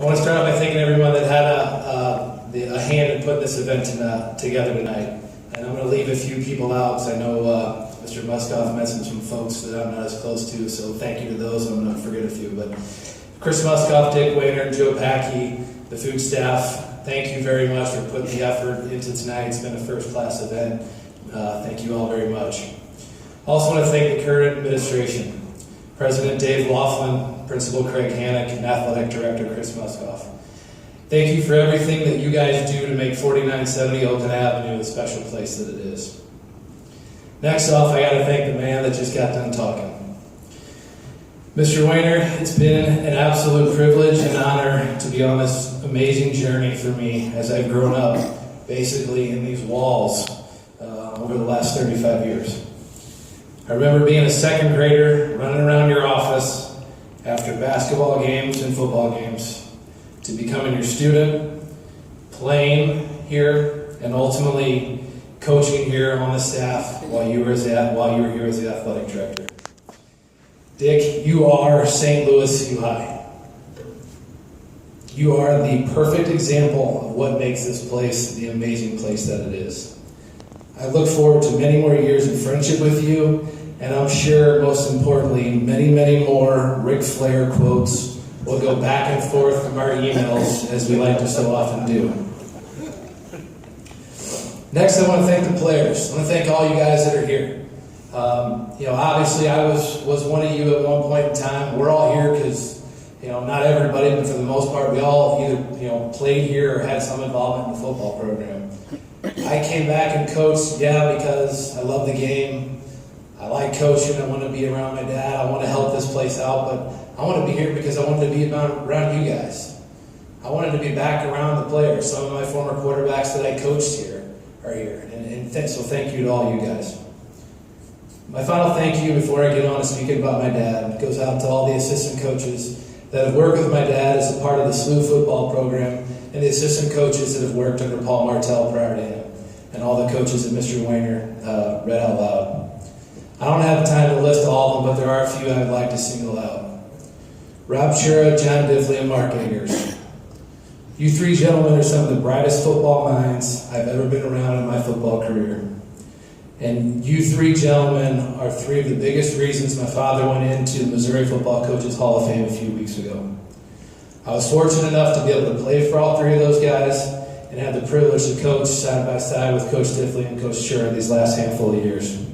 I want to start out by thanking everyone that had a hand in putting this event together tonight. And I'm going to leave a few people out because I know Mr. Muskoff mentioned some folks that I'm not as close to, so thank you to those. I'm going to forget a few. But Chris Muskoff, Dick Wayner, Joe Packey, the food staff, thank you very much for putting the effort into tonight. It's been a first-class event. Thank you all very much. I also want to thank the current administration. President Dave Laughlin, Principal Craig Hannock, and Athletic Director Chris Muskoff. Thank you for everything that you guys do to make 4970 Oakland Avenue the special place that it is. Next off, I got to thank the man that just got done talking. Mr. Wayner, it's been an absolute privilege and honor to be on this amazing journey for me as I've grown up basically in these walls over the last 35 years. I remember being a second grader, running around your office after basketball games and football games, to becoming your student, playing here, and ultimately coaching here on the staff while you were here as the athletic director. Dick, you are St. Louis SLUH. You are the perfect example of what makes this place the amazing place that it is. I look forward to many more years of friendship with you, and I'm sure, most importantly, many, many more Ric Flair quotes will go back and forth from our emails, as we like to so often do. Next, I want to thank the players. I want to thank all you guys that are here. Obviously, I was one of you at one point in time. We're all here because, not everybody, but for the most part, we all either, played here or had some involvement in the football program. I came back and coached, because I love the game. I like coaching. I want to be around my dad. I want to help this place out, but I want to be here because I wanted to be around you guys. I wanted to be back around the players. Some of my former quarterbacks that I coached here are here, so thank you to all you guys. My final thank you before I get on to speaking about my dad goes out to all the assistant coaches that have worked with my dad as a part of the SLUH football program, and the assistant coaches that have worked under Paul Martell prior to him, and all the coaches that Mr. Wayner read out loud. I don't have time to list all of them, but there are a few I'd like to single out. Rob Chura, John Diffley, and Mark Eggers. You three gentlemen are some of the brightest football minds I've ever been around in my football career. And you three gentlemen are three of the biggest reasons my father went into the Missouri Football Coaches Hall of Fame a few weeks ago. I was fortunate enough to be able to play for all three of those guys and have the privilege to coach side by side with Coach Diffley and Coach Chura these last handful of years.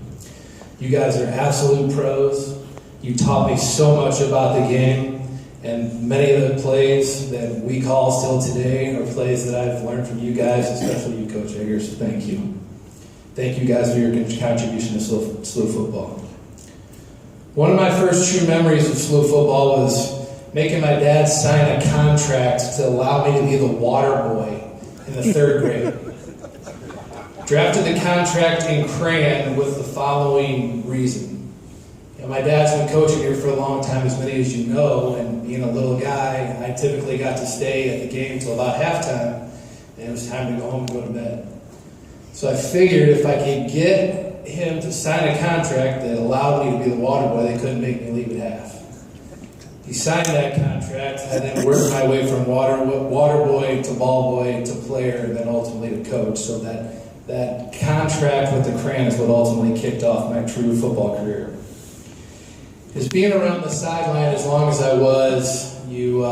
You guys are absolute pros. You taught me so much about the game, and many of the plays that we call still today are plays that I've learned from you guys, especially you, Coach Eggers. Thank you. Thank you guys for your contribution to SLUH football. One of my first true memories of SLUH football was making my dad sign a contract to allow me to be the water boy in the third grade. Drafted the contract in crayon with the following reason. My dad's been coaching here for a long time, as many as you know, and being a little guy, I typically got to stay at the game till about halftime, and it was time to go home and go to bed. So I figured if I could get him to sign a contract that allowed me to be the water boy, they couldn't make me leave at half. He signed that contract, and then worked my way from water boy to ball boy to player, and then ultimately to coach, so that contract with the crayon is what ultimately kicked off my true football career. As being around the sideline as long as I was, you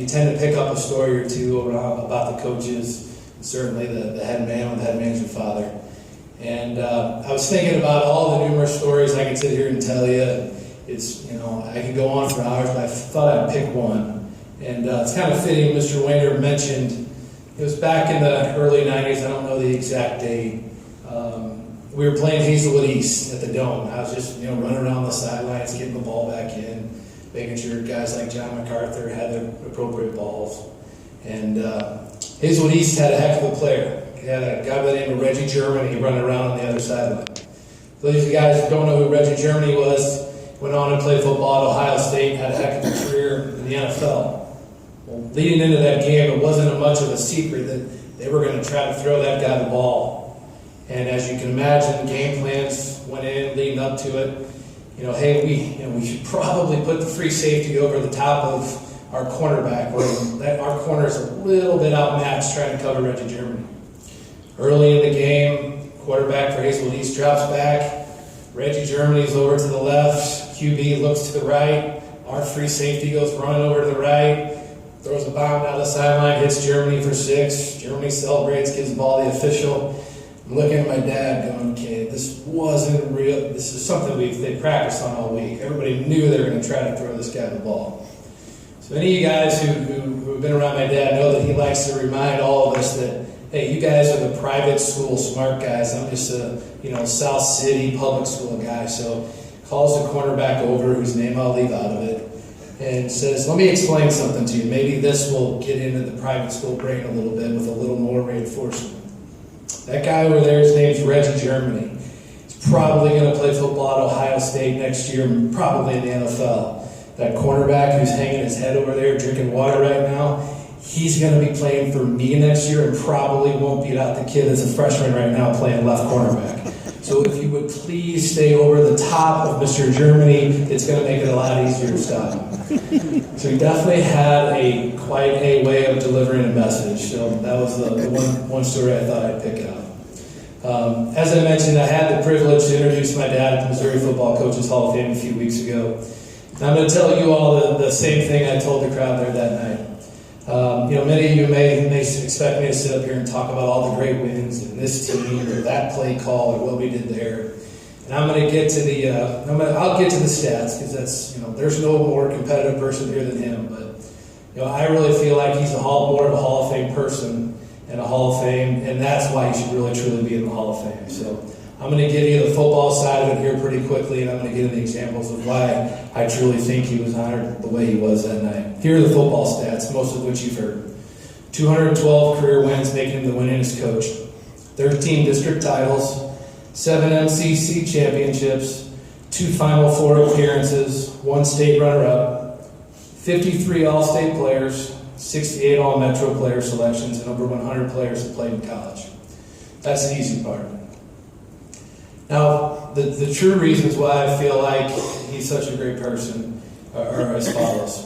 tend to pick up a story or two about the coaches, and certainly the head man or the head manager father. And I was thinking about all the numerous stories I could sit here and tell you. I could go on for hours, but I thought I'd pick one. And it's kind of fitting, Mr. Wayner mentioned, it was back in the early 90s, I don't know the exact date. We were playing Hazelwood East at the Dome. I was just running around the sidelines, getting the ball back in, making sure guys like John MacArthur had the appropriate balls. And Hazelwood East had a heck of a player. He had a guy by the name of Reggie Germany running around on the other sideline. For those of you guys who don't know who Reggie Germany was, went on and played football at Ohio State, had a heck of a career in the NFL. Well, leading into that game, it wasn't much of a secret that they were going to try to throw that guy the ball. And as you can imagine, game plans went in leading up to it. Hey, we should probably put the free safety over the top of our cornerback, where our corner is a little bit outmatched trying to cover Reggie Germany. Early in the game, quarterback for Hazel East drops back. Reggie Germany's over to the left. QB looks to the right. Our free safety goes running over to the right. Throws a bomb down the sideline, hits Germany for 6. Germany celebrates, gives the ball to the official. I'm looking at my dad going, okay, this wasn't real. This is something they practiced on all week. Everybody knew they were going to try to throw this guy the ball. So any of you guys who have been around my dad know that he likes to remind all of us that, hey, you guys are the private school smart guys. I'm just a South City public school guy. So calls the cornerback over, whose name I'll leave out of it, and says, let me explain something to you. Maybe this will get into the private school brain a little bit with a little more reinforcement. That guy over there, his name's Reggie Germany. He's probably going to play football at Ohio State next year, probably in the NFL. That cornerback who's hanging his head over there drinking water right now, he's going to be playing for me next year and probably won't beat out the kid that's a freshman right now playing left cornerback. So if you would please stay over the top of Mr. Germany, it's going to make it a lot easier to stop him. So he definitely had quite a way of delivering a message. So that was the one story I thought I'd pick out. As I mentioned, I had the privilege to introduce my dad at the Missouri Football Coaches Hall of Fame a few weeks ago. And I'm going to tell you all the same thing I told the crowd there that night. Many of you may expect me to sit up here and talk about all the great wins and this team or that play call or what we did there. And I'm going to get to I'll get to the stats because that's there's no more competitive person here than him. But I really feel like he's more of a Hall of Fame person and a Hall of Fame, and that's why he should really truly be in the Hall of Fame. So I'm going to give you the football side of it here pretty quickly, and I'm going to get into examples of why I truly think he was honored the way he was that night. Here are the football stats, most of which you've heard. 212 career wins, making him the winningest coach. 13 district titles, 7 MCC championships, 2 Final Four appearances, 1 state runner-up, 53 All-State players, 68 All-Metro player selections, and over 100 players that played in college. That's the easy part. Now, the true reasons why I feel like he's such a great person are as follows.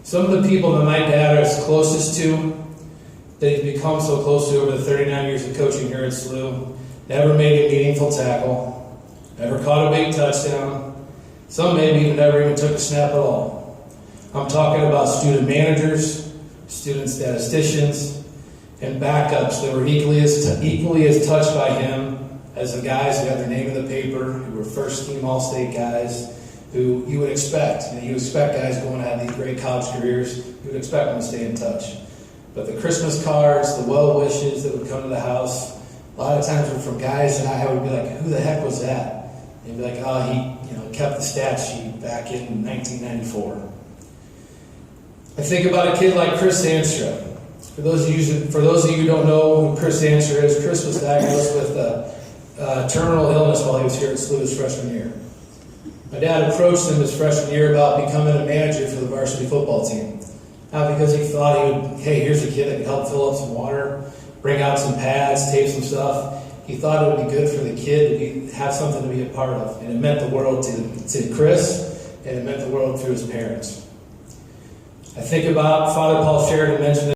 Some of the people that my dad is closest to, that he's become so close to over the 39 years of coaching here at SLUH, never made a meaningful tackle, never caught a big touchdown, some maybe never even took a snap at all. I'm talking about student managers, student statisticians, and backups that were equally as touched by him as the guys who had their name in the paper, who were first-team All-State guys, who you would expect. You expect guys going to have these great college careers, you would expect them to stay in touch. But the Christmas cards, the well wishes that would come to the house, a lot of times were from guys that I would be like, who the heck was that? And they'd be like, oh, he kept the stat sheet back in 1994. I think about a kid like Chris Anstra. For those of you who don't know who Chris Anstra is, Chris was diagnosed with terminal illness while he was here at SLUH his freshman year. My dad approached him his freshman year about becoming a manager for the varsity football team. Not because he thought here's a kid that could help fill up some water, bring out some pads, tape some stuff. He thought it would be good for the kid to have something to be a part of. And it meant the world to Chris, and it meant the world to his parents. I think about Father Paul Sheridan mentioned